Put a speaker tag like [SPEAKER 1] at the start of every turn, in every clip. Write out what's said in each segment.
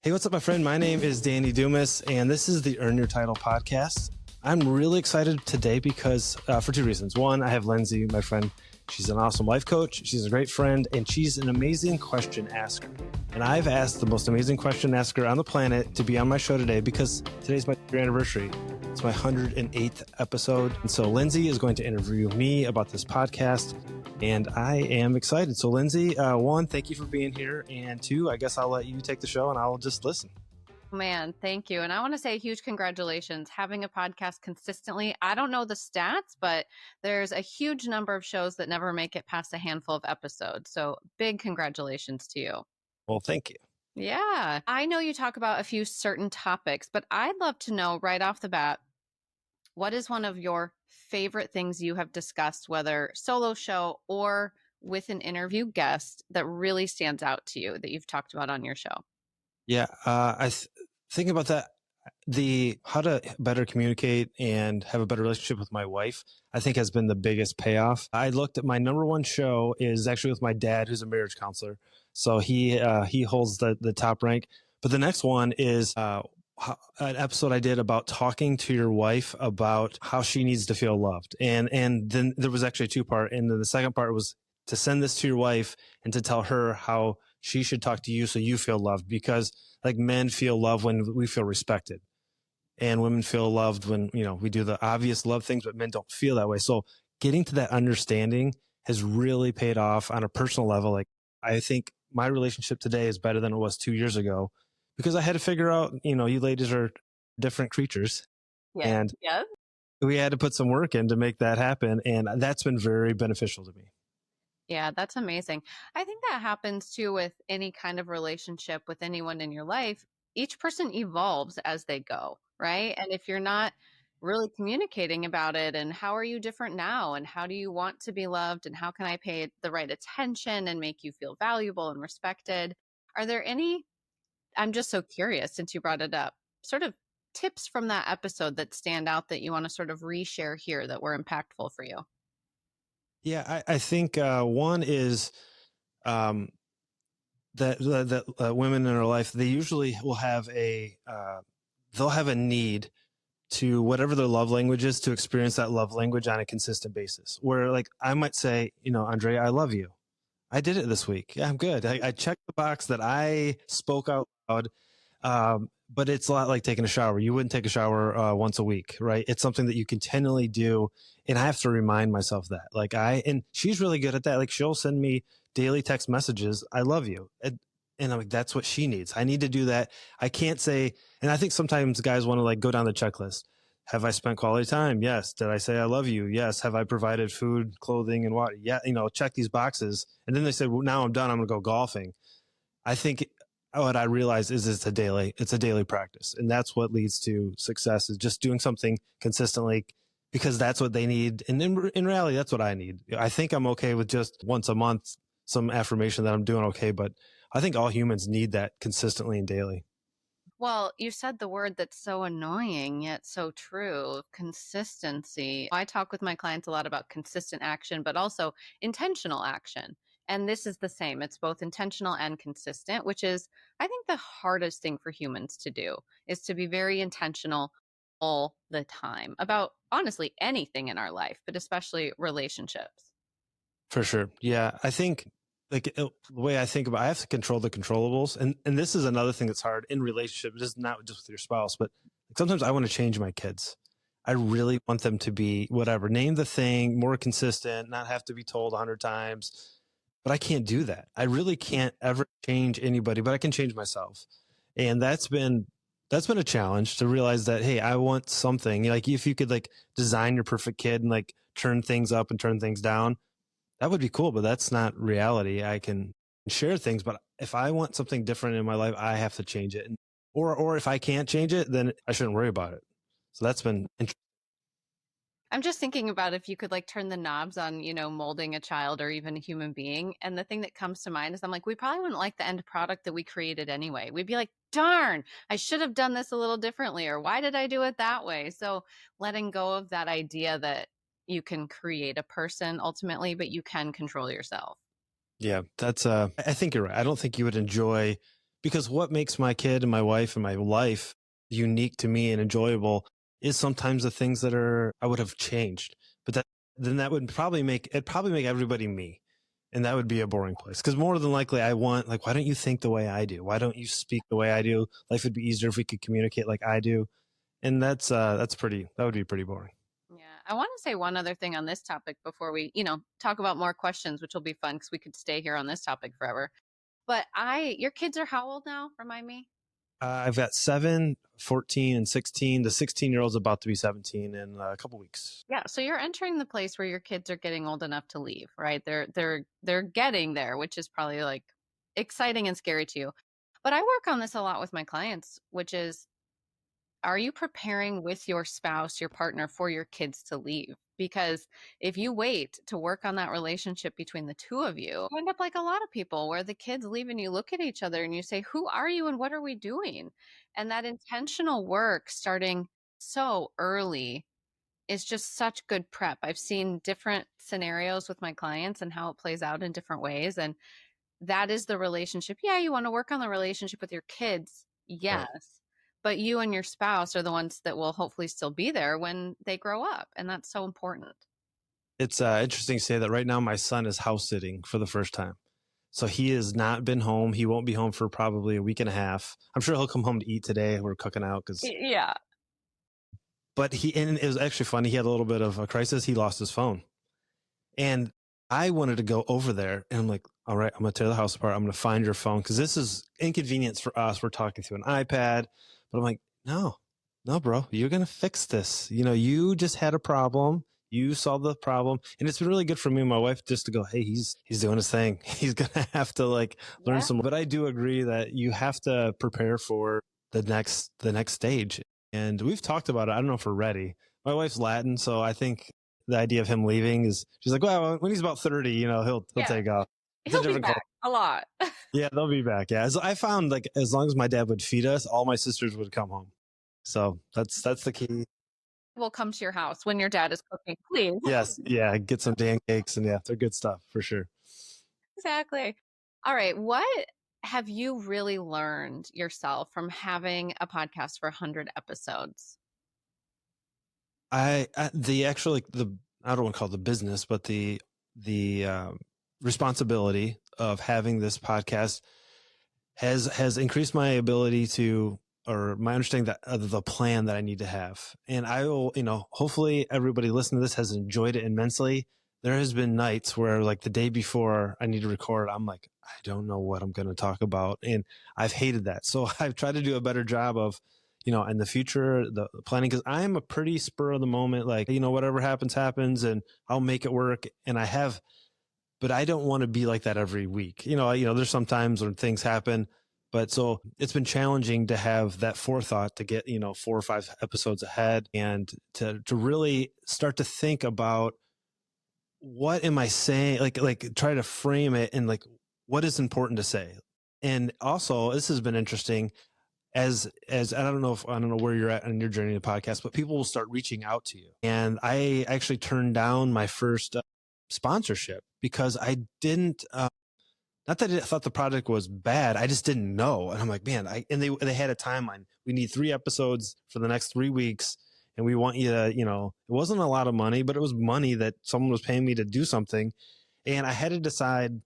[SPEAKER 1] Hey, what's up, my friend? My name is Danny Dumas, and this is the Earn Your Title podcast. I'm really excited today because for two reasons. One, I have Lindsey, my friend. She's an awesome life coach. She's a great friend, and she's an amazing question asker. And I've asked the most amazing question asker on the planet to be on my show today because today's my year anniversary. It's my 108th episode. And so Lindsey is going to interview me about this podcast, and I am excited. So Lindsey, one, thank you for being here. And two, I guess I'll let you take the show and I'll just listen.
[SPEAKER 2] Man, thank you. And I want to say a huge congratulations. Having a podcast consistently, I don't know the stats, but there's a huge number of shows that never make it past a handful of episodes. So big congratulations to you.
[SPEAKER 1] Well, thank you.
[SPEAKER 2] Yeah. I know you talk about a few certain topics, but I'd love to know right off the bat, what is one of your favorite things you have discussed, whether solo show or with an interview guest, that really stands out to you that you've talked about on your show?
[SPEAKER 1] Yeah, think about that. How to better communicate and have a better relationship with my wife, I think has been the biggest payoff. I looked at my number one show is actually with my dad, who's a marriage counselor. So he holds the top rank. But the next one is an episode I did about talking to your wife about how she needs to feel loved. And then there was actually a two-part. And then the second part was to send this to your wife and to tell her how she should talk to you so you feel loved, because like men feel love when we feel respected, and women feel loved when, we do the obvious love things, but men don't feel that way. So getting to that understanding has really paid off on a personal level. Like, I think my relationship today is better than it was 2 years ago because I had to figure out, you ladies are different creatures.
[SPEAKER 2] Yeah.
[SPEAKER 1] And
[SPEAKER 2] yeah.
[SPEAKER 1] we had to put some work in to make that happen. And that's been very beneficial to me.
[SPEAKER 2] Yeah, that's amazing. I think that happens too with any kind of relationship with anyone in your life. Each person evolves as they go, right? And if you're not really communicating about it, and how are you different now? And how do you want to be loved? And how can I pay the right attention and make you feel valuable and respected? Are there any, I'm just so curious since you brought it up, sort of tips from that episode that stand out that you want to sort of reshare here that were impactful for you?
[SPEAKER 1] Yeah, I think one is that women in our life, they usually will have they'll have a need to whatever their love language is to experience that love language on a consistent basis. Where like I might say, Andrea, I love you. I did it this week. Yeah, I'm good. I checked the box that I spoke out loud. But it's a lot like taking a shower. You wouldn't take a shower once a week, right? It's something that you continually do. And I have to remind myself that. And she's really good at that. Like, she'll send me daily text messages, I love you. And I'm like, that's what she needs. I need to do that. I can't say, and I think sometimes guys want to like go down the checklist. Have I spent quality time? Yes. Did I say I love you? Yes. Have I provided food, clothing, and water? Yeah. Check these boxes. And then they say, well, now I'm done. I'm going to go golfing. I think what I realize is it's a daily practice. And that's what leads to success, is just doing something consistently, because that's what they need. And in reality, that's what I need. I think I'm okay with just once a month, some affirmation that I'm doing okay. But I think all humans need that consistently and daily.
[SPEAKER 2] Well, you said the word that's so annoying yet so true, consistency. I talk with my clients a lot about consistent action, but also intentional action. And this is the same. It's both intentional and consistent, which is, I think, the hardest thing for humans to do, is to be very intentional all the time about honestly anything in our life, but especially relationships.
[SPEAKER 1] For sure. Yeah. I think the way I think about it, I have to control the controllables. And this is another thing that's hard in relationships, just not just with your spouse, but sometimes I want to change my kids. I really want them to be whatever, name the thing, more consistent, not have to be told 100 times. But I can't do that. I really can't ever change anybody, but I can change myself. And that's been a challenge to realize that, hey, I want something. Like, if you could like design your perfect kid and like turn things up and turn things down, that would be cool, but that's not reality. I can share things, but if I want something different in my life, I have to change it. Or if I can't change it, then I shouldn't worry about it. So that's been interesting.
[SPEAKER 2] I'm just thinking about if you could like turn the knobs on, molding a child or even a human being. And the thing that comes to mind is, I'm like, we probably wouldn't like the end product that we created anyway. We'd be like, darn, I should have done this a little differently, or why did I do it that way? So letting go of that idea that you can create a person ultimately, but you can control yourself.
[SPEAKER 1] Yeah, that's I think you're right. I don't think you would enjoy because what makes my kid and my wife and my life unique to me and enjoyable is sometimes the things that I would have changed, but then that would probably make everybody me. And that would be a boring place. Because more than likely I want, like, why don't you think the way I do? Why don't you speak the way I do? Life would be easier if we could communicate like I do. And that would be pretty boring.
[SPEAKER 2] Yeah. I want to say one other thing on this topic before we, talk about more questions, which will be fun because we could stay here on this topic forever. But your kids are how old now? Remind me.
[SPEAKER 1] I've got 7, 14, and 16. The 16-year-old's about to be 17 in a couple weeks.
[SPEAKER 2] Yeah, so you're entering the place where your kids are getting old enough to leave, right? They're getting there, which is probably like exciting and scary to you. But I work on this a lot with my clients, which is, are you preparing with your spouse, your partner, for your kids to leave? Because if you wait to work on that relationship between the two of you, you end up like a lot of people where the kids leave and you look at each other and you say, who are you and what are we doing? And that intentional work starting so early is just such good prep. I've seen different scenarios with my clients and how it plays out in different ways. And that is the relationship. Yeah, you want to work on the relationship with your kids. Yes.
[SPEAKER 1] Right.
[SPEAKER 2] But you and your spouse are the ones that will hopefully still be there when they grow up. And that's so important.
[SPEAKER 1] It's interesting to say that right now my son is house sitting for the first time. So he has not been home. He won't be home for probably a week and a half. I'm sure he'll come home to eat today. We're cooking out
[SPEAKER 2] Yeah.
[SPEAKER 1] but and it was actually funny. He had a little bit of a crisis. He lost his phone. And I wanted to go over there and I'm like, all right, I'm going to tear the house apart. I'm going to find your phone because this is inconvenience for us. We're talking through an iPad, but I'm like, no, bro, you're going to fix this. You just had a problem. You solved the problem. And it's been really good for me and my wife just to go, hey, he's doing his thing. He's going to have to learn some. But I do agree that you have to prepare for the next stage. And we've talked about it. I don't know if we're ready. My wife's Latin, so I think the idea of him leaving she's like, well, when he's about 30, he'll take off.
[SPEAKER 2] He'll be back a lot.
[SPEAKER 1] Yeah, they'll be back. Yeah. I found as long as my dad would feed us, all my sisters would come home. So that's the key.
[SPEAKER 2] We'll come to your house when your dad is cooking, please.
[SPEAKER 1] Yes. Yeah. Get some Dan cakes and they're good stuff for sure.
[SPEAKER 2] Exactly. All right. What have you really learned yourself from having a podcast for 100 episodes?
[SPEAKER 1] I don't want to call it the business, but the responsibility of having this podcast has increased my ability to, or my understanding that of the plan that I need to have. And I will, hopefully everybody listening to this has enjoyed it immensely. There has been nights where the day before I need to record, I'm like, I don't know what I'm going to talk about. And I've hated that. So I've tried to do a better job of, in the future, the planning, because I am a pretty spur of the moment, whatever happens, and I'll make it work. And but I don't want to be like that every week. There's some times when things happen, but so it's been challenging to have that forethought to get, 4 or 5 episodes ahead and to really start to think about what am I saying? Try to frame it and what is important to say. And also this has been interesting as I don't know where you're at on your journey to podcast, but people will start reaching out to you. And I actually turned down my first sponsorship because I didn't, not that I thought the product was bad. I just didn't know. And I'm like, man, and they had a timeline. We need 3 episodes for the next 3 weeks. And we want you to, it wasn't a lot of money, but it was money that someone was paying me to do something. And I had to decide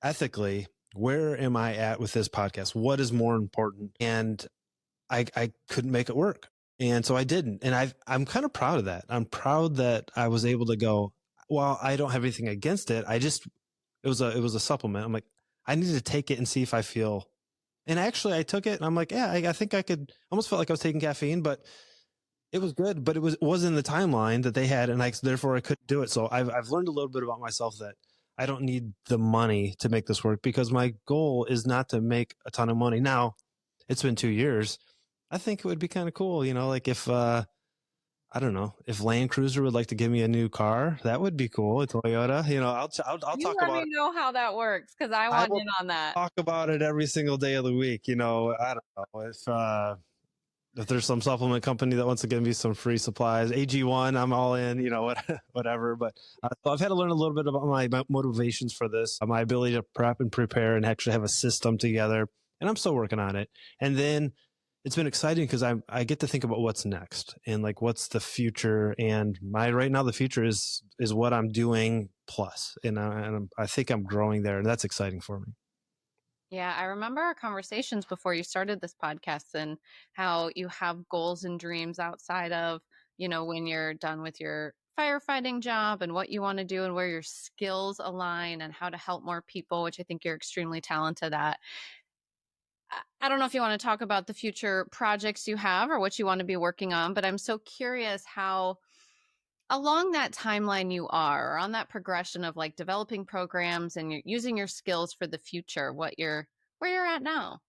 [SPEAKER 1] ethically, where am I at with this podcast? What is more important? And I couldn't make it work. And so I didn't. And I'm kind of proud of that. I'm proud that I was able to go, well, I don't have anything against it. It was a supplement. I'm like, I need to take it and see if I feel, and actually I took it and I'm like, yeah, I think I could, almost felt like I was taking caffeine, but it was good, but it wasn't the timeline that they had. And therefore I couldn't do it. So I've learned a little bit about myself that I don't need the money to make this work because my goal is not to make a ton of money. Now it's been 2 years. I think it would be kind of cool. If, I don't know, if Land Cruiser would like to give me a new car, that would be cool. A Toyota, I'll talk about it.
[SPEAKER 2] Let me know how that works because I want in on that.
[SPEAKER 1] Talk about it every single day of the week. I don't know if there's some supplement company that wants to give me some free supplies, AG1, I'm all in, whatever. But so I've had to learn a little bit about my motivations for this, my ability to prep and prepare and actually have a system together. and I'm still working on it. And then it's been exciting because I get to think about what's next and like what's the future. And my right now the future is what I'm doing plus, and I think I'm growing there, and that's exciting for me.
[SPEAKER 2] Yeah, I remember our conversations before you started this podcast and how you have goals and dreams outside of, when you're done with your firefighting job and what you want to do and where your skills align and how to help more people, which I think you're extremely talented at. I don't know if you want to talk about the future projects you have or what you want to be working on, but I'm so curious how along that timeline you are, or on that progression of like developing programs and you're using your skills for the future, where you're at now.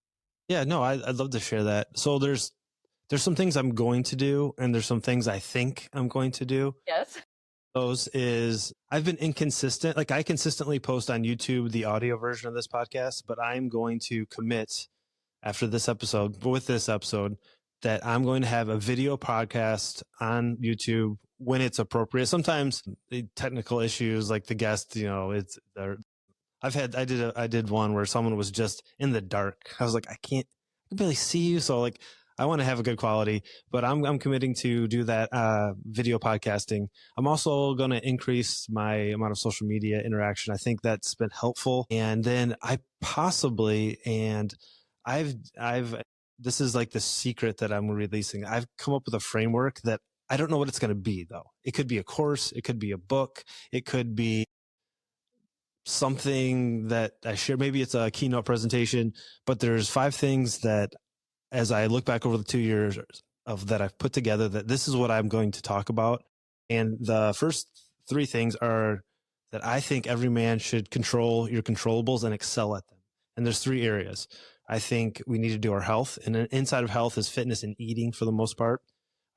[SPEAKER 1] Yeah, no, I'd love to share that. So there's some things I'm going to do, and there's some things I think I'm going to do.
[SPEAKER 2] Yes.
[SPEAKER 1] Those is I've been inconsistent. Like I consistently post on YouTube the audio version of this podcast, but I'm going to commit after this episode, with this episode, that I'm going to have a video podcast on YouTube when it's appropriate. Sometimes the technical issues, like the guest, I did one where someone was just in the dark. I was like, I can barely see you. So like, I want to have a good quality, but I'm committing to do that video podcasting. I'm also going to increase my amount of social media interaction. I think that's been helpful. And then I've this is like the secret that I'm releasing. I've come up with a framework that I don't know what it's going to be though. It could be a course. It could be a book. It could be something that I share. Maybe it's a keynote presentation, but there's 5 things that as I look back over the 2 years of that I've put together, that this is what I'm going to talk about. And the first 3 things are that I think every man should control your controllables and excel at them. And there's 3 areas. I think we need to do our health, and inside of health is fitness and eating for the most part.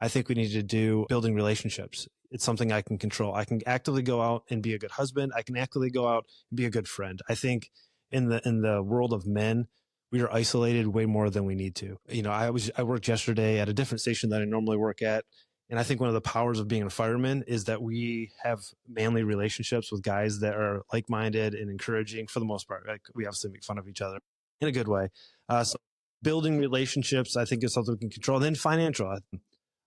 [SPEAKER 1] I think we need to do building relationships. It's something I can control. I can actively go out and be a good husband. I can actively go out and be a good friend. I think in the world of men, we are isolated way more than we need to. I worked yesterday at a different station than I normally work at. And I think one of the powers of being a fireman is that we have manly relationships with guys that are like-minded and encouraging for the most part. Like we obviously make fun of each other in a good way. So building relationships, I think, is something we can control. And then financial.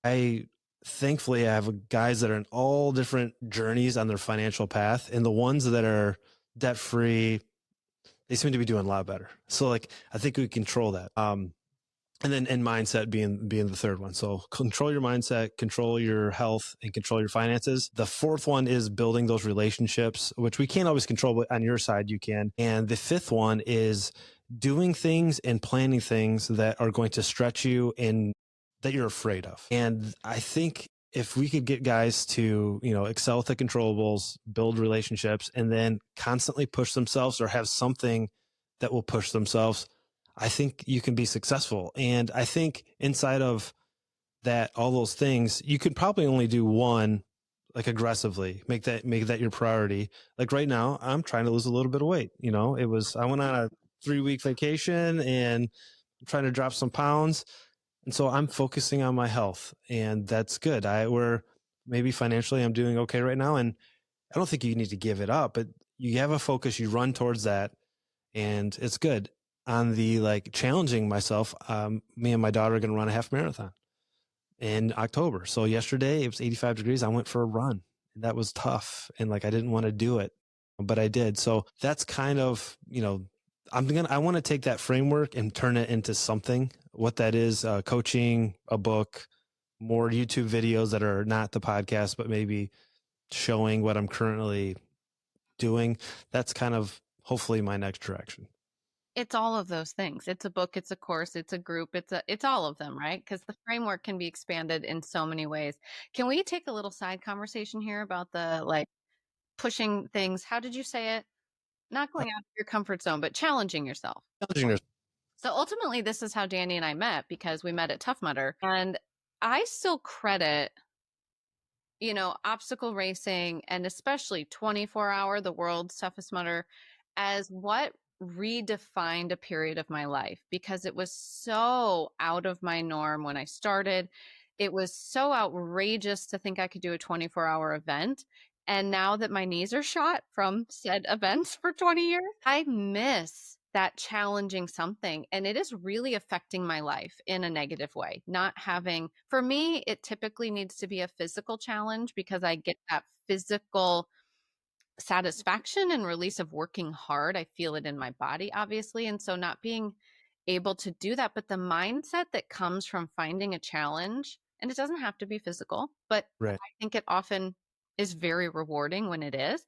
[SPEAKER 1] I thankfully have guys that are in all different journeys on their financial path, and the ones that are debt-free, they seem to be doing a lot better. So like, I think we control that. And mindset being the third one. So control your mindset, control your health, and control your finances. The fourth one is building those relationships, which we can't always control, but on your side you can. And the fifth one is doing things and planning things that are going to stretch you and that you're afraid of. And I think if we could get guys to, excel with the controllables, build relationships, and then constantly push themselves or have something that will push themselves, I think you can be successful. And I think inside of that, all those things, you could probably only do one, like aggressively, make that your priority. Like right now, I'm trying to lose a little bit of weight. I went on a 3-week vacation and I'm trying to drop some pounds. And so I'm focusing on my health, and that's good. We're maybe financially I'm doing okay right now. And I don't think you need to give it up, but you have a focus, you run towards that, and it's good. On the challenging myself, me and my daughter are going to run a half marathon in October. So yesterday it was 85 degrees. I went for a run, and that was tough. And I didn't want to do it, but I did. So that's kind of, I want to take that framework and turn it into something. What that is, coaching, a book, more YouTube videos that are not the podcast, but maybe showing what I'm currently doing. That's kind of hopefully my next direction.
[SPEAKER 2] It's all of those things. It's a book, it's a course, it's a group, it's all of them, right? Because the framework can be expanded in so many ways. Can we take a little side conversation here about the pushing things? How did you say it? Not going out of your comfort zone, but challenging yourself. So ultimately, this is how Danny and I met, because we met at Tough Mudder. And I still credit, obstacle racing and especially 24-hour, the world's toughest mudder, as what redefined a period of my life, because it was so out of my norm when I started. It was so outrageous to think I could do a 24-hour event. And now that my knees are shot from said events for 20 years, I miss that challenging something, and it is really affecting my life in a negative way. Not having, for me, it typically needs to be a physical challenge because I get that physical satisfaction and release of working hard. I feel it in my body, obviously. And so not being able to do that, but the mindset that comes from finding a challenge, and it doesn't have to be physical, but
[SPEAKER 1] Right.
[SPEAKER 2] I think it often is very rewarding when it is.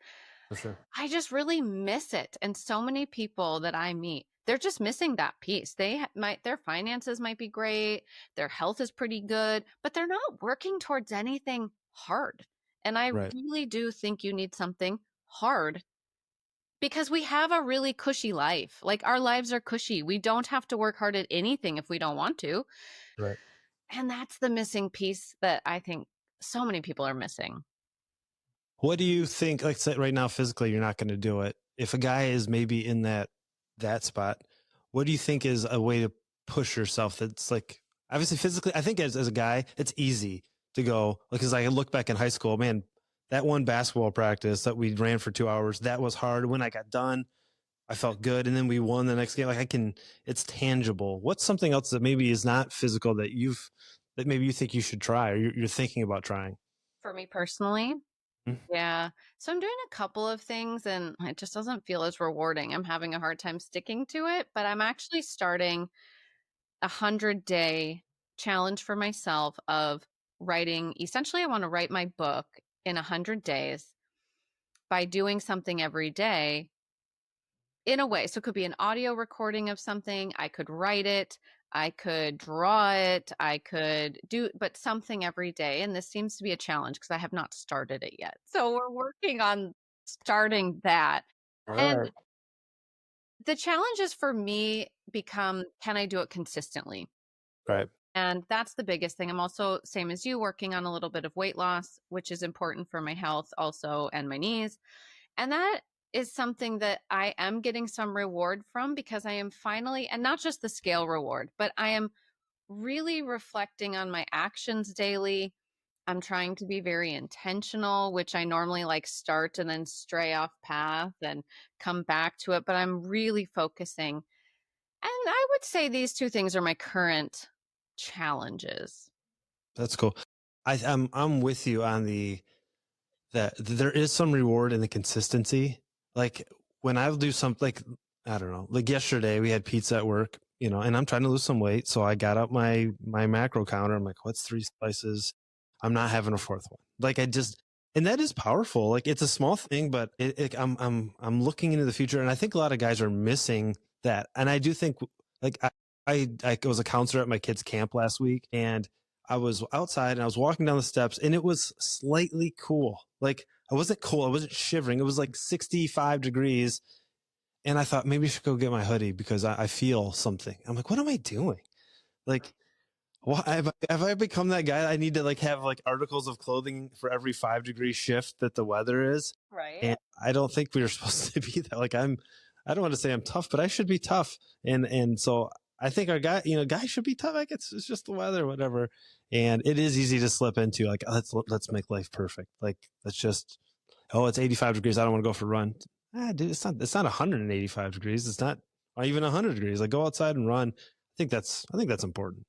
[SPEAKER 1] For sure.
[SPEAKER 2] I just really miss it. And so many people that I meet, they're just missing that piece. Might, their finances might be great, their health is pretty good, but they're not working towards anything hard. And I
[SPEAKER 1] Right.
[SPEAKER 2] really do think you need something hard because we have a really cushy life. Like our lives are cushy. We don't have to work hard at anything if we don't want to.
[SPEAKER 1] Right.
[SPEAKER 2] And that's the missing piece that I think so many people are missing.
[SPEAKER 1] What do you think? Like, say right now, physically, you're not going to do it. If a guy is maybe in that spot, what do you think is a way to push yourself? That's like obviously physically. I think as a guy, it's easy to go because I look back in high school, man. That one basketball practice that we ran for 2 hours, that was hard. When I got done, I felt good, and then we won the next game. Like I can, it's tangible. What's something else that maybe is not physical that maybe you think you should try or you're thinking about trying?
[SPEAKER 2] For me personally,
[SPEAKER 1] Hmm?
[SPEAKER 2] yeah. So I'm doing a couple of things and it just doesn't feel as rewarding. I'm having a hard time sticking to it, but I'm actually starting 100-day challenge for myself of writing. Essentially, I want to write my book in 100 days by doing something every day in a way. So it could be an audio recording of something. I could write it. I could draw it. I could do, but something every day. And this seems to be a challenge because I have not started it yet. So we're working on starting that.
[SPEAKER 1] All
[SPEAKER 2] And
[SPEAKER 1] right.
[SPEAKER 2] the challenges for me become, can I do it consistently?
[SPEAKER 1] Right.
[SPEAKER 2] And that's the biggest thing. I'm also, same as you, working on a little bit of weight loss, which is important for my health also and my knees. And that is something that I am getting some reward from because I am finally, and not just the scale reward, but I am really reflecting on my actions daily. I'm trying to be very intentional, which I normally like start and then stray off path and come back to it. But I'm really focusing. And I would say these two things are my current challenges.
[SPEAKER 1] That's cool. I'm with you on that there is some reward in the consistency. Like when I do something like I don't know, like yesterday we had pizza at work, and I'm trying to lose some weight, so I got up my macro counter. I'm like, what's 3 slices? I'm not having a fourth one. Like and that is powerful. Like it's a small thing, but I'm looking into the future, and I think a lot of guys are missing that. And I do think like I was a counselor at my kids' camp last week, and I was outside and I was walking down the steps and it was slightly cool. Like I wasn't cold. I wasn't shivering. It was like 65 degrees. And I thought maybe I should go get my hoodie because I feel something. I'm like, what am I doing? Like, why have I become that guy? I need to like have like articles of clothing for every 5 degree shift that the weather is.
[SPEAKER 2] Right.
[SPEAKER 1] And I don't think we were supposed to be that. Like I don't want to say I'm tough, but I should be tough. And so I think our guys should be tough. Like it's just the weather, whatever. And it is easy to slip into like, let's make life perfect. Like let's just, oh, it's 85 degrees. I don't want to go for a run. Dude, it's not 185 degrees. It's not even 100 degrees. Like go outside and run. I think that's important.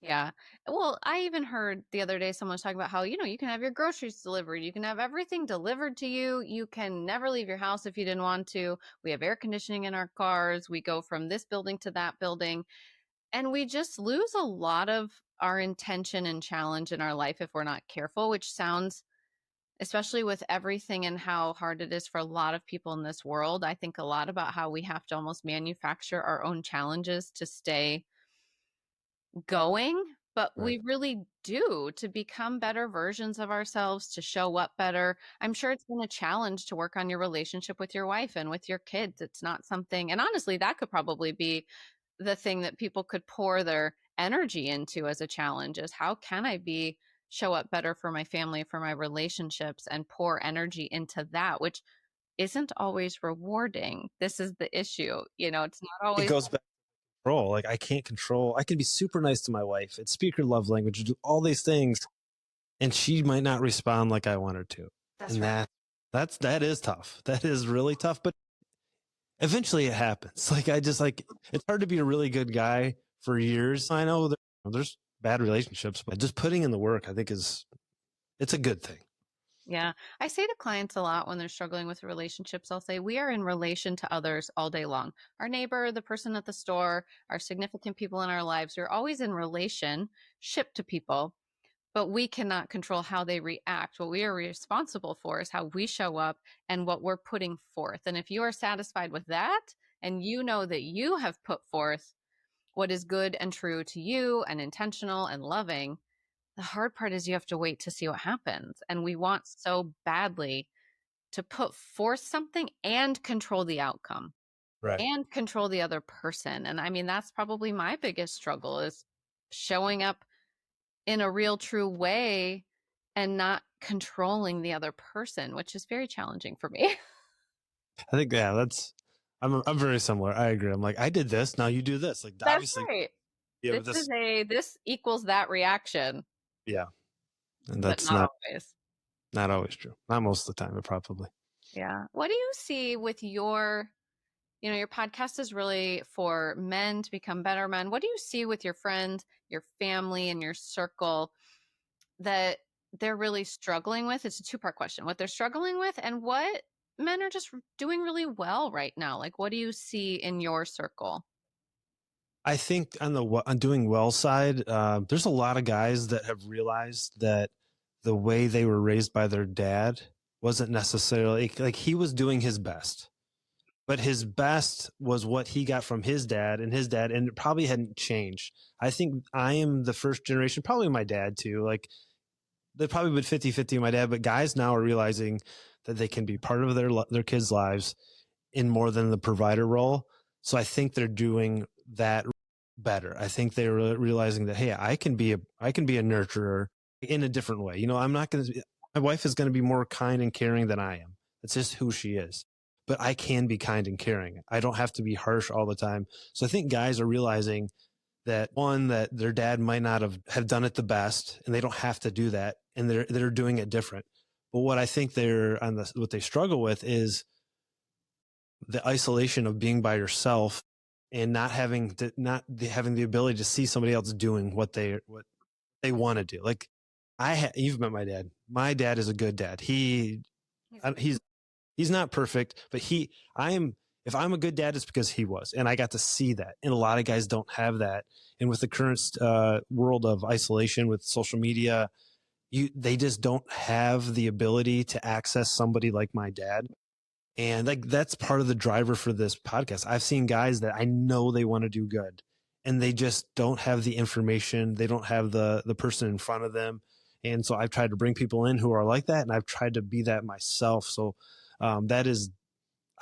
[SPEAKER 2] Yeah. Well, I even heard the other day someone was talking about how, you can have your groceries delivered. You can have everything delivered to you. You can never leave your house if you didn't want to. We have air conditioning in our cars. We go from this building to that building. And we just lose a lot of our intention and challenge in our life if we're not careful, which sounds, especially with everything and how hard it is for a lot of people in this world. I think a lot about how we have to almost manufacture our own challenges to stay going, but
[SPEAKER 1] Right.
[SPEAKER 2] we really do to become better versions of ourselves, to show up better. I'm sure it's been a challenge to work on your relationship with your wife and with your kids. It's not something, and honestly, that could probably be the thing that people could pour their energy into as a challenge is how can I show up better for my family, for my relationships, and pour energy into that, which isn't always rewarding. This is the issue. It's not
[SPEAKER 1] It
[SPEAKER 2] always.
[SPEAKER 1] goes back to control. Like I can be super nice to my wife and speak her love language, do all these things, and she might not respond like I want her to.
[SPEAKER 2] That's
[SPEAKER 1] And
[SPEAKER 2] right.
[SPEAKER 1] that is tough. That is really tough. But eventually it happens. Like I just like it's hard to be a really good guy for years. I know there's bad relationships, but just putting in the work, I think it's a good thing.
[SPEAKER 2] Yeah. I say to clients a lot when they're struggling with relationships, I'll say, we are in relation to others all day long. Our neighbor, the person at the store, our significant people in our lives, we're always in relationship to people, but we cannot control how they react. What we are responsible for is how we show up and what we're putting forth. And if you are satisfied with that, and you know that you have put forth what is good and true to you and intentional and loving, the hard part is you have to wait to see what happens. And we want so badly to put forth something and control the outcome
[SPEAKER 1] Right.
[SPEAKER 2] and control the other person. And I mean, that's probably my biggest struggle is showing up in a real true way and not controlling the other person, which is very challenging for me.
[SPEAKER 1] I think yeah, I'm very similar. I agree. I'm like I did this, now you do this. Like
[SPEAKER 2] That's
[SPEAKER 1] obviously
[SPEAKER 2] right.
[SPEAKER 1] yeah,
[SPEAKER 2] This
[SPEAKER 1] with
[SPEAKER 2] is
[SPEAKER 1] this
[SPEAKER 2] this equals that reaction,
[SPEAKER 1] yeah, and
[SPEAKER 2] but
[SPEAKER 1] that's
[SPEAKER 2] not always.
[SPEAKER 1] not always true. Not most of the time, but probably.
[SPEAKER 2] Yeah. What do you see with your podcast is really for men to become better men. What do you see with your friends, your family, and your circle that they're really struggling with? It's a two-part question. What they're struggling with and what men are just doing really well right now. Like, what do you see in your circle?
[SPEAKER 1] I think on doing well side, there's a lot of guys that have realized that the way they were raised by their dad wasn't necessarily like he was doing his best, but his best was what he got from his dad, and it probably hadn't changed. I think I am the first generation, probably my dad too. Like they've probably been 50-50 with my dad, but guys now are realizing that they can be part of their kids' lives in more than the provider role. So I think they're doing that better. I think they're realizing that hey, I can be a nurturer in a different way. I'm not going to. My wife is going to be more kind and caring than I am. That's just who she is. But I can be kind and caring. I don't have to be harsh all the time. So I think guys are realizing that one, that their dad might not have done it the best, and they don't have to do that, and they're doing it different. But what I think what they struggle with is the isolation of being by yourself and not having the ability to see somebody else doing what they want to do. Like you've met my dad. My dad is a good dad. He's not perfect, but if I'm a good dad, it's because he was, and I got to see that. And a lot of guys don't have that. And with the current world of isolation with social media, they just don't have the ability to access somebody like my dad. And like that's part of the driver for this podcast. I've seen guys that I know they want to do good and they just don't have the information. They don't have the person in front of them. And so I've tried to bring people in who are like that, and I've tried to be that myself. So I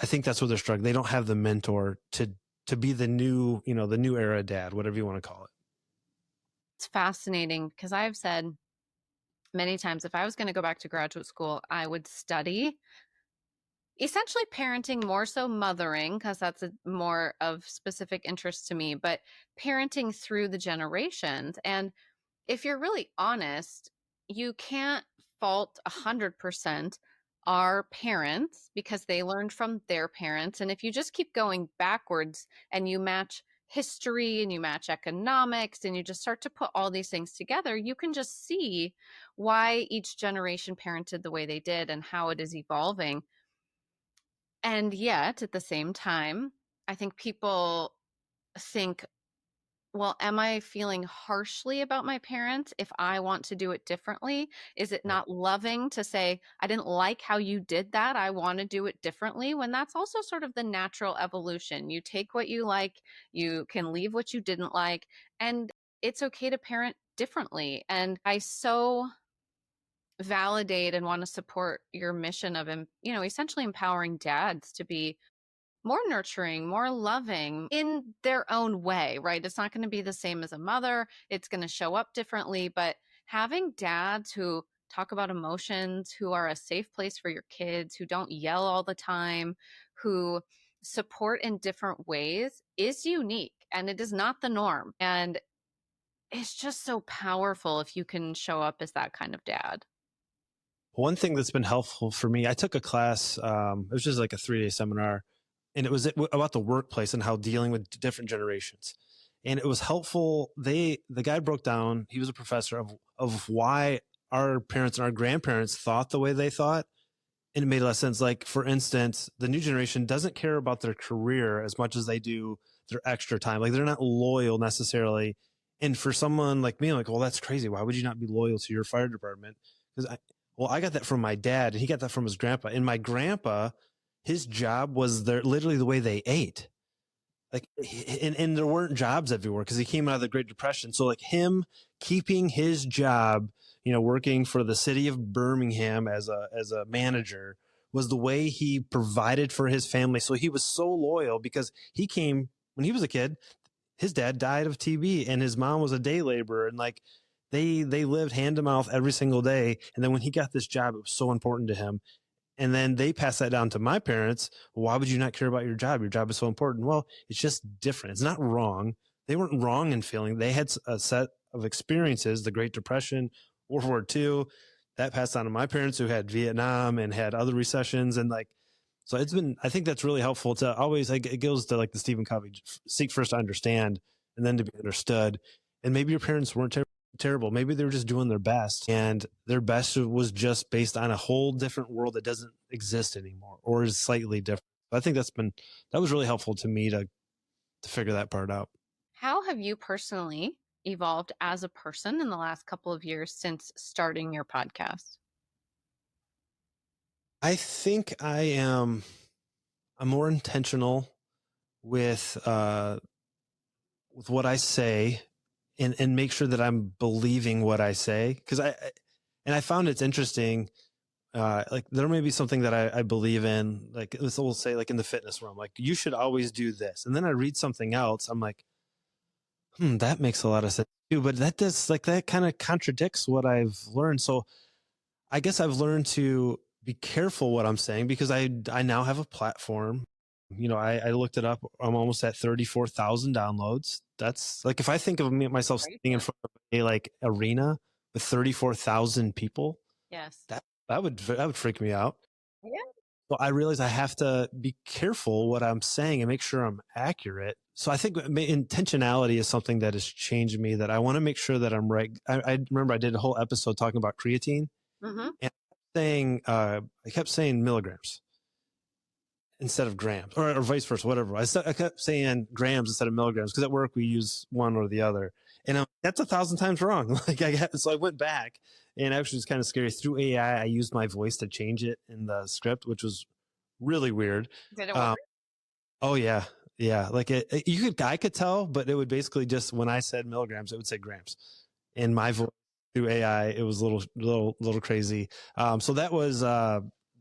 [SPEAKER 1] think that's what they're struggling. They don't have the mentor to be the new era dad, whatever you want to call it.
[SPEAKER 2] It's fascinating because I've said many times if I was going to go back to graduate school, I would study essentially parenting, more so mothering, because that's a more of specific interest to me, but parenting through the generations. And if you're really honest, you can't fault 100% our parents because they learned from their parents. And if you just keep going backwards and you match history and you match economics and you just start to put all these things together, you can just see why each generation parented the way they did and how it is evolving. And yet, at the same time, I think people think, well, am I feeling harshly about my parents if I want to do it differently? Is it
[SPEAKER 1] Right.
[SPEAKER 2] not loving to say, I didn't like how you did that. I want to do it differently? When that's also sort of the natural evolution. You take what you like, you can leave what you didn't like, and it's okay to parent differently. And I so validate and want to support your mission of, essentially empowering dads to be more nurturing, more loving in their own way, right? It's not going to be the same as a mother. It's going to show up differently, but having dads who talk about emotions, who are a safe place for your kids, who don't yell all the time, who support in different ways is unique and it is not the norm. And it's just so powerful if you can show up as that kind of dad.
[SPEAKER 1] One thing that's been helpful for me, I took a class. It was just like a 3-day seminar, and it was about the workplace and how dealing with different generations. And it was helpful. The guy broke down, he was a professor, of why our parents and our grandparents thought the way they thought. And it made a lot of sense. Like, for instance, the new generation doesn't care about their career as much as they do their extra time. Like, they're not loyal necessarily. And for someone like me, I'm like, well, that's crazy. Why would you not be loyal to your fire department? Because I got that from my dad, and he got that from his grandpa. And my grandpa, his job was literally the way they ate. Like, and there weren't jobs everywhere because he came out of the Great Depression. So like him keeping his job, working for the city of Birmingham as a manager, was the way he provided for his family. So he was so loyal because he came when he was a kid. His dad died of TB, and his mom was a day laborer, and like they lived hand to mouth every single day. And then when he got this job, it was so important to him. And then they pass that down to my parents. Why would you not care about your job? Your job is so important. Well, it's just different. It's not wrong. They weren't wrong in feeling. They had a set of experiences, the Great Depression, World War II, that passed on to my parents, who had Vietnam and had other recessions. And like, so I think that's really helpful to always, like, it goes to like the Stephen Covey, seek first to understand and then to be understood. And maybe your parents weren't terrible. Maybe they were just doing their best, and their best was just based on a whole different world that doesn't exist anymore or is slightly different. I think that was really helpful to me to figure that part out.
[SPEAKER 2] How have you personally evolved as a person in the last couple of years since starting your podcast?
[SPEAKER 1] I think I'm more intentional with what I say, and make sure that I'm believing what I say. Because I found it's interesting. Like, there may be something that I believe in, like this will say, like in the fitness realm, like, you should always do this. And then I read something else. I'm like, that makes a lot of sense too. But that kind of contradicts what I've learned. So I guess I've learned to be careful what I'm saying, because I now have a platform. I looked it up. I'm almost at 34,000 downloads. That's like, if I think of myself standing in front of a like arena with 34,000 people,
[SPEAKER 2] Yes.
[SPEAKER 1] that would freak me out.
[SPEAKER 2] Yeah.
[SPEAKER 1] So I realize I have to be careful what I'm saying and make sure I'm accurate. So I think intentionality is something that has changed me, that I want to make sure that I'm right. I remember I did a whole episode talking about creatine,
[SPEAKER 2] Mm-hmm.
[SPEAKER 1] and I kept saying milligrams instead of grams, or vice versa, whatever. I kept saying grams instead of milligrams, because at work we use one or the other, and that's 1,000 times wrong. So I went back, and actually it's kind of scary. Through AI, I used my voice to change it in the script, which was really weird.
[SPEAKER 2] Did it work?
[SPEAKER 1] Oh yeah, yeah. Like I could tell, but it would basically just, when I said milligrams, it would say grams. In my voice through AI, it was a little crazy. So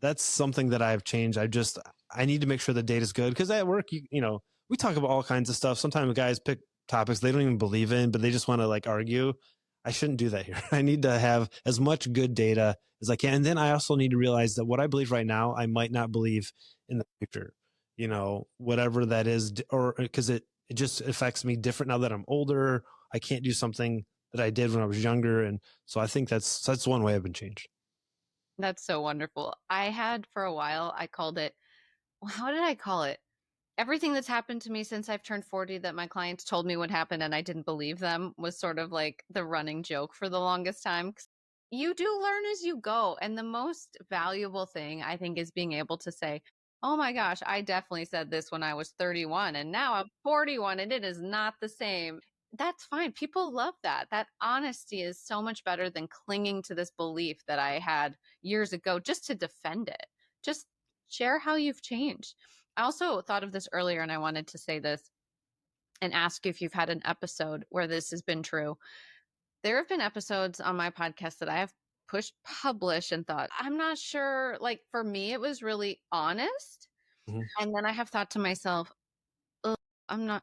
[SPEAKER 1] that's something that I've changed. I need to make sure the data is good, because at work, we talk about all kinds of stuff. Sometimes guys pick topics they don't even believe in, but they just want to like argue. I shouldn't do that here. I need to have as much good data as I can. And then I also need to realize that what I believe right now, I might not believe in the future, whatever that is, or because it just affects me different now that I'm older. I can't do something that I did when I was younger. And so I think that's one way I've been changed.
[SPEAKER 2] That's so wonderful. I had for a while, I called it, well, how did I call it? Everything that's happened to me since I've turned 40 that my clients told me would happen and I didn't believe them was sort of like the running joke for the longest time. You do learn as you go. And the most valuable thing, I think, is being able to say, oh my gosh, I definitely said this when I was 31 and now I'm 41 and it is not the same. That's fine. People love that. That honesty is so much better than clinging to this belief that I had years ago just to defend it. Just share how you've changed. I also thought of this earlier and I wanted to say this and ask you if you've had an episode where this has been true. There have been episodes on my podcast that I have pushed publish and thought, I'm not sure. Like, for me, it was really honest.
[SPEAKER 1] Mm-hmm.
[SPEAKER 2] And then I have thought to myself,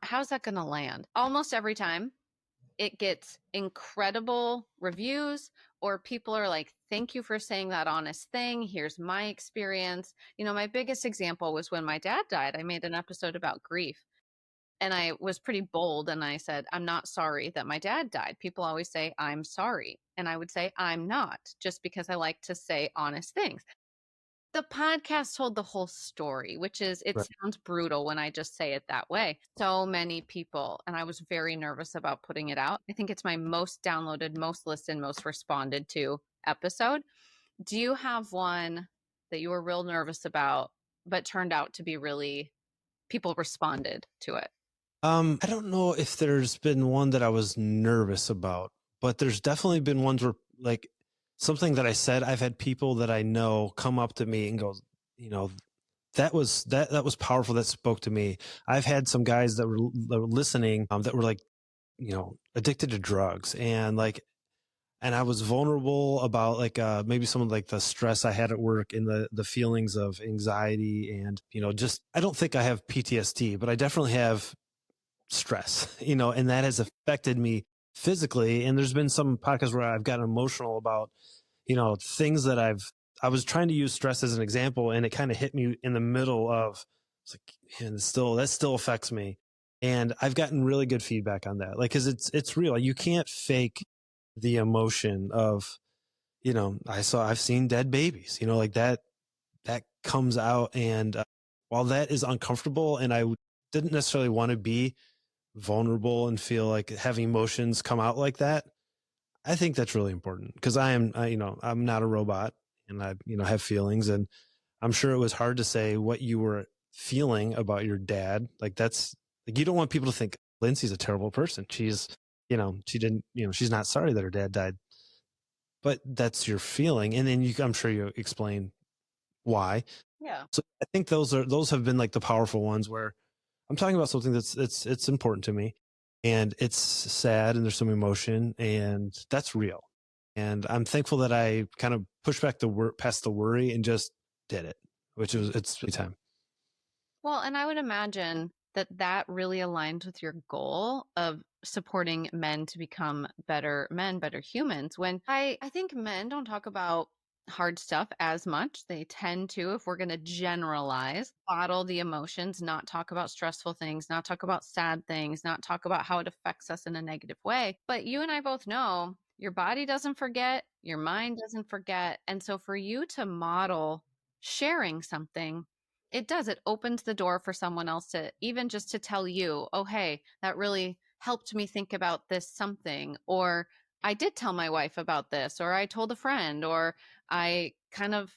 [SPEAKER 2] how's that going to land? Almost every time it gets incredible reviews, or people are like, thank you for saying that honest thing. Here's my experience. My biggest example was when my dad died. I made an episode about grief. And I was pretty bold and I said, I'm not sorry that my dad died. People always say, I'm sorry. And I would say, I'm not, just because I like to say honest things. The podcast told the whole story, which is, it
[SPEAKER 1] Right.
[SPEAKER 2] sounds brutal when I just say it that way. So many people, and I was very nervous about putting it out. I think it's my most downloaded, most listened, most responded to episode. Do you have one that you were real nervous about, but turned out to be really, people responded to it?
[SPEAKER 1] I don't know if there's been one that I was nervous about, but there's definitely been ones where like something that I said, I've had people that I know come up to me and go, you know, that was powerful. That spoke to me. I've had some guys that were listening that were like, you know, addicted to drugs and I was vulnerable about like maybe some of like the stress I had at work and the feelings of anxiety and you know just I don't think I have PTSD, but I definitely have stress, you know, and that has affected me physically. And there's been some podcasts where I've gotten emotional about, you know, things that I was trying to use stress as an example and it kind of hit me in the middle of, it's like, and that still affects me. And I've gotten really good feedback on that. Like, cause it's real. You can't fake the emotion of, you know, I've seen dead babies, you know, like that comes out. And while that is uncomfortable and I didn't necessarily want to be vulnerable and feel like having emotions come out like that, I think that's really important because you know, I'm not a robot and I, you know, have feelings and I'm sure it was hard to say what you were feeling about your dad. Like that's like, you don't want people to think Lindsay's a terrible person. She's, you know, she didn't, you know, she's not sorry that her dad died, but that's your feeling. And then I'm sure you explain why.
[SPEAKER 2] Yeah.
[SPEAKER 1] So I think those have been like the powerful ones where I'm talking about something it's important to me and it's sad and there's some emotion and that's real. And I'm thankful that I kind of pushed back past the worry and just did it, which it's time.
[SPEAKER 2] Well, and I would imagine that that really aligns with your goal of supporting men to become better men, better humans. When I think men don't talk about hard stuff as much. They tend to, if we're going to generalize, bottle the emotions, not talk about stressful things, not talk about sad things, not talk about how it affects us in a negative way. But you and I both know your body doesn't forget, your mind doesn't forget. And so for you to model sharing something, it does. It opens the door for someone else to even just to tell you, oh, hey, that really helped me think about this something. Or I did tell my wife about this, or I told a friend, or I kind of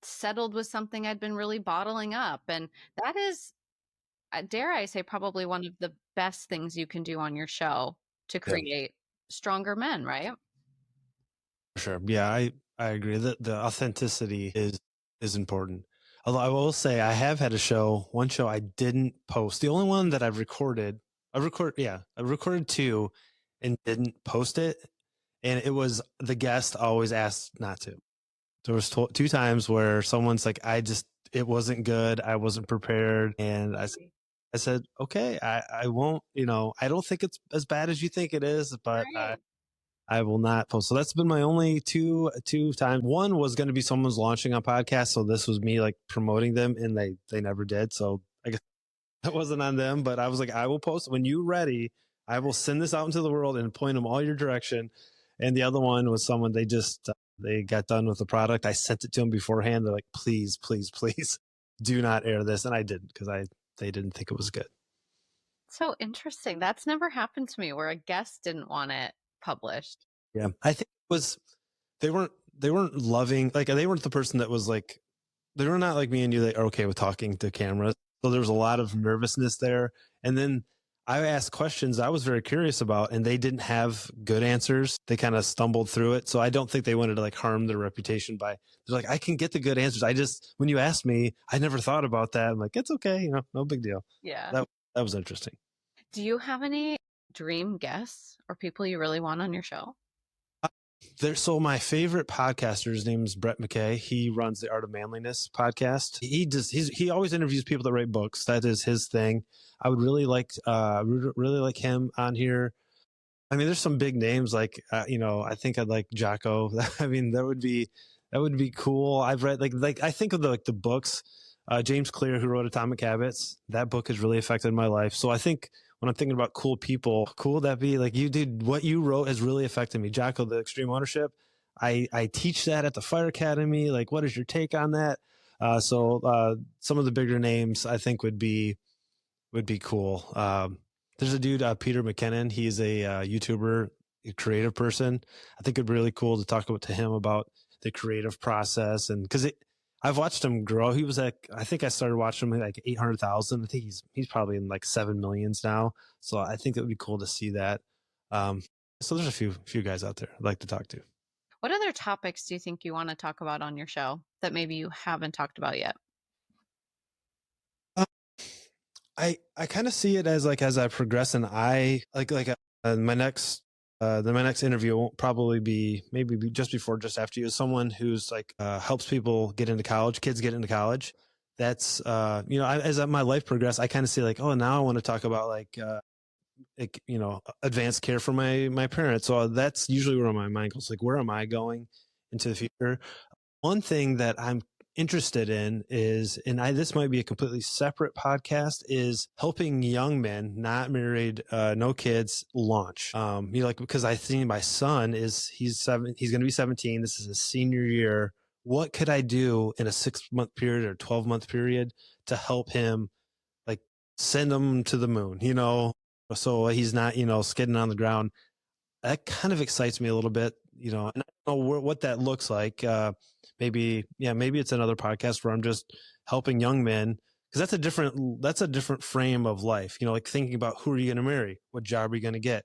[SPEAKER 2] settled with something I'd been really bottling up. And that is, dare I say, probably one of the best things you can do on your show to
[SPEAKER 1] Yeah,
[SPEAKER 2] create stronger men, right?
[SPEAKER 1] for sure. Yeah, I agree that the authenticity is important. Although I will say I have had one show I didn't post. The only one that I recorded two and didn't post it. And it was the guest always asked not to. There was two times where someone's like, it wasn't good. I wasn't prepared. And I said, okay, I won't, you know, I don't think it's as bad as you think it is, but
[SPEAKER 2] Right.
[SPEAKER 1] I will not post. So that's been my only two times. One was going to be someone's launching a podcast. So this was me like promoting them and they never did. So I guess that wasn't on them, but I was like, I will post when you're ready. I will send this out into the world and point them all your direction. And the other one was someone they got done with the product. I sent it to them beforehand. They're like, please, please, please do not air this. And I didn't because they didn't think it was good.
[SPEAKER 2] So interesting. That's never happened to me where a guest didn't want it published.
[SPEAKER 1] Yeah. I think it was, they weren't loving, like they weren't the person that was like, they were not like me and you that are okay with talking to cameras. So there was a lot of nervousness there. And then I asked questions I was very curious about, and they didn't have good answers. They kind of stumbled through it. So I don't think they wanted to like harm their reputation by, they're like, I can get the good answers. When you asked me, I never thought about that. I'm like, it's okay. You know, no big deal.
[SPEAKER 2] Yeah.
[SPEAKER 1] That was interesting.
[SPEAKER 2] Do you have any dream guests or people you really want on your show?
[SPEAKER 1] So my favorite podcaster, his name is Brett McKay. He runs the Art of Manliness podcast. He always interviews people that write books. That is his thing. I would really like him on here. I mean, there's some big names like you know, I think I'd like Jocko. I mean, that would be cool. I've read like I think of the books. James Clear, who wrote Atomic Habits, that book has really affected my life. So I think when I'm thinking about cool people, cool that be like you did, what you wrote has really affected me. Jocko, the Extreme Ownership. I teach that at the Fire Academy. Like, what is your take on that? So some of the bigger names I think would be cool. There's a dude, Peter McKinnon. He's a YouTuber, a creative person. I think it'd be really cool to talk to him about the creative process, and because I've watched him grow. He was like, I think I started watching him at like 800,000. I think he's probably in like 7 millions now. So I think it would be cool to see that. So there's a few guys out there I'd like to talk to.
[SPEAKER 2] What other topics do you think you want to talk about on your show that maybe you haven't talked about yet?
[SPEAKER 1] I kind of see it as like as I progress, and I my next my next interview won't probably be just before, just after you, is someone who's like helps people get into college, kids get into college. That's as my life progressed, I kind of see like, oh, now I want to talk about like advanced care for my parents. So that's usually where my mind goes, like, where am I going into the future? One thing that I'm interested in is, and this might be a completely separate podcast, is helping young men, not married, no kids, launch. Like, because I think my son he's going to be 17. This is his senior year. What could I do in a 6-month period or 12-month period to help him, like, send him to the moon, so he's not, skidding on the ground? That kind of excites me a little bit, and I don't know what that looks like. Maybe it's another podcast where I'm just helping young men, because that's a different frame of life. Like thinking about, who are you going to marry? What job are you going to get?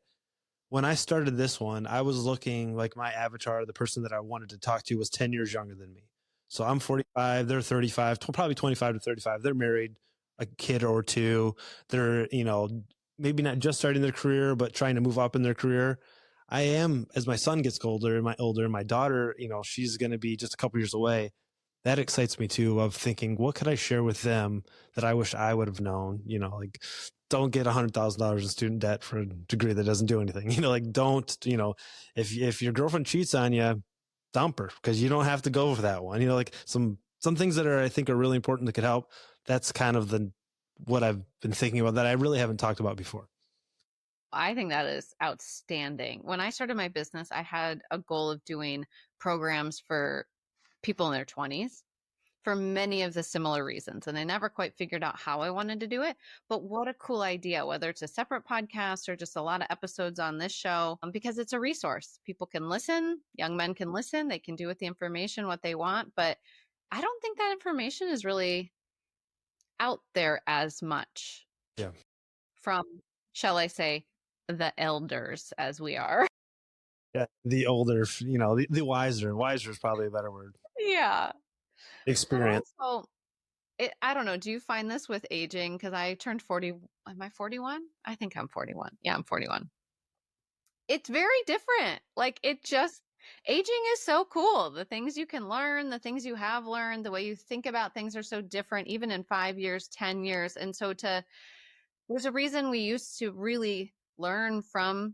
[SPEAKER 1] When I started this one, I was looking, like, my avatar, the person that I wanted to talk to, was 10 years younger than me. So I'm 45, they're 35, probably 25 to 35. They're married, a kid or two. They're, maybe not just starting their career, but trying to move up in their career. I am, as my son gets older, my daughter, she's going to be just a couple years away. That excites me too, of thinking, what could I share with them that I wish I would have known? Like, don't get $100,000 in student debt for a degree that doesn't do anything. Like, don't, if your girlfriend cheats on you, dump her, because you don't have to go for that one. Like some things that I think are really important that could help. That's kind of what I've been thinking about that I really haven't talked about before.
[SPEAKER 2] I think that is outstanding. When I started my business, I had a goal of doing programs for people in their 20s for many of the similar reasons. And I never quite figured out how I wanted to do it. But what a cool idea, whether it's a separate podcast or just a lot of episodes on this show, because it's a resource. People can listen, young men can listen, they can do with the information what they want. But I don't think that information is really out there as much.
[SPEAKER 1] Yeah.
[SPEAKER 2] From, shall I say, the elders as we are.
[SPEAKER 1] Yeah. The older, the wiser is probably a better word.
[SPEAKER 2] Yeah.
[SPEAKER 1] Experience.
[SPEAKER 2] Also, I don't know. Do you find this with aging? Because I turned 40. Am I 41? I think I'm 41. Yeah, I'm 41. It's very different. Like, aging is so cool. The things you can learn, the things you have learned, the way you think about things are so different, even in 5 years, 10 years. And so there's a reason we used to really learn from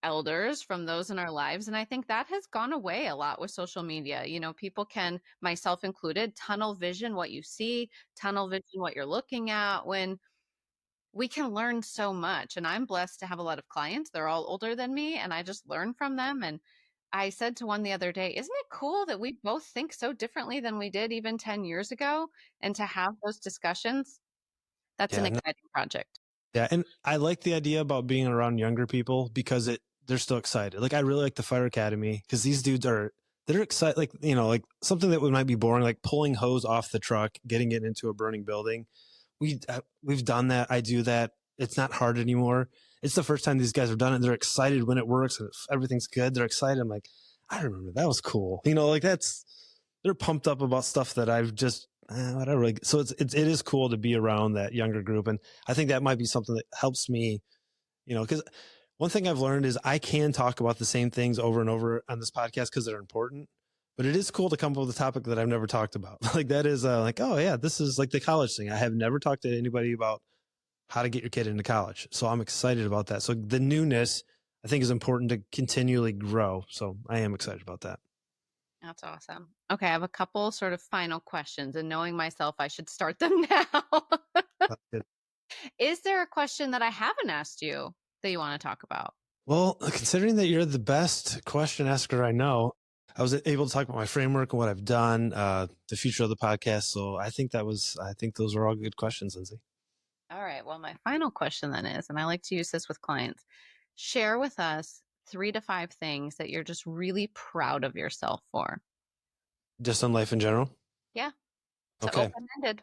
[SPEAKER 2] elders, from those in our lives. And I think that has gone away a lot with social media. People can, myself included, tunnel vision what you see, tunnel vision what you're looking at, when we can learn so much. And I'm blessed to have a lot of clients. They're all older than me, and I just learn from them. And I said to one the other day, isn't it cool that we both think so differently than we did even 10 years ago? And to have those discussions, that's an exciting project.
[SPEAKER 1] Yeah. And I like the idea about being around younger people, because they're still excited. Like, I really like the Fire Academy, because these dudes they're excited. Like, like something that might be boring, like pulling hose off the truck, getting it into a burning building. We've done that. I do that. It's not hard anymore. It's the first time these guys have done it. They're excited when it works and everything's good. They're excited. I'm like, I remember that was cool. Like they're pumped up about stuff that I've just, whatever. So it is cool to be around that younger group. And I think that might be something that helps me, because one thing I've learned is I can talk about the same things over and over on this podcast because they're important. But it is cool to come up with a topic that I've never talked about. Like, that is like, oh yeah, this is like the college thing. I have never talked to anybody about how to get your kid into college. So I'm excited about that. So the newness, I think, is important to continually grow. So I am excited about that.
[SPEAKER 2] That's awesome. Okay, I have a couple sort of final questions, and knowing myself, I should start them now. Is there a question that I haven't asked you that you want to talk about?
[SPEAKER 1] Well, considering that you're the best question asker I know, I was able to talk about my framework and what I've done, the future of the podcast. So I think those were all good questions, Lindsay.
[SPEAKER 2] All right. Well, my final question then is, and I like to use this with clients, share with us 3 to 5 things that you're just really proud of yourself for.
[SPEAKER 1] Just on life in general?
[SPEAKER 2] Yeah. So
[SPEAKER 1] Okay.
[SPEAKER 2] open-ended.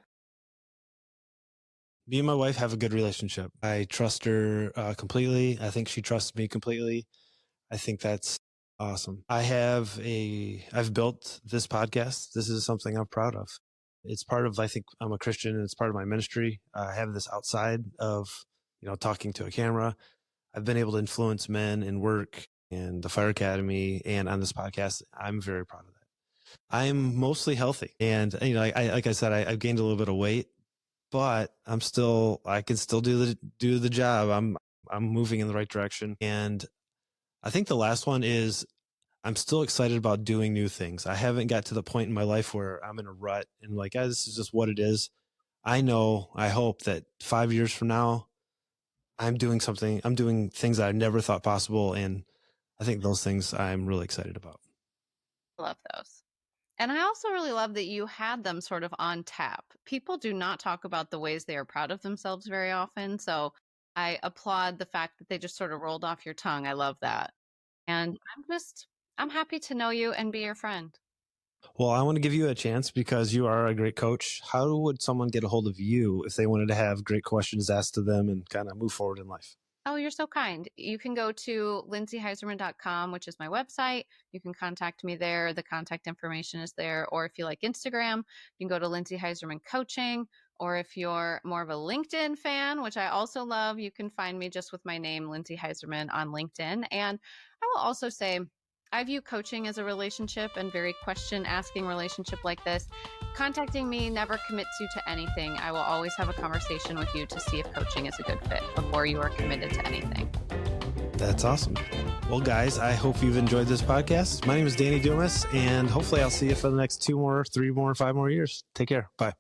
[SPEAKER 1] Me and my wife have a good relationship. I trust her completely. I think she trusts me completely. I think that's awesome. I've built this podcast. This is something I'm proud of. It's part of, I think I'm a Christian and it's part of my ministry. I have this outside of, talking to a camera. I've been able to influence men in work and the Fire Academy and on this podcast. I'm very proud of that. I'm mostly healthy. And, like I said, I've gained a little bit of weight, but I can still do the job. I'm moving in the right direction. And I think the last one is I'm still excited about doing new things. I haven't got to the point in my life where I'm in a rut and like, this is just what it is. I hope that 5 years from now, I'm doing things that I never thought possible. And I think those things I'm really excited about.
[SPEAKER 2] Love those. And I also really love that you had them sort of on tap. People do not talk about the ways they are proud of themselves very often. So I applaud the fact that they just sort of rolled off your tongue. I love that. And I'm happy to know you and be your friend.
[SPEAKER 1] Well, I want to give you a chance because you are a great coach. How would someone get a hold of you if they wanted to have great questions asked to them and kind of move forward in life?
[SPEAKER 2] Oh, you're so kind. You can go to lindseyheiserman.com, which is my website. You can contact me there. The contact information is there. Or if you like Instagram, you can go to Lindsey Heiserman Coaching. Or if you're more of a LinkedIn fan, which I also love, you can find me just with my name, Lindsey Heiserman, on LinkedIn. And I will also say, I view coaching as a relationship and very question asking relationship like this. Contacting me never commits you to anything. I will always have a conversation with you to see if coaching is a good fit before you are committed to anything.
[SPEAKER 1] That's awesome. Well, guys, I hope you've enjoyed this podcast. My name is Danny Dumas, and hopefully I'll see you for the next 2 more, 3 more, 5 more years. Take care. Bye.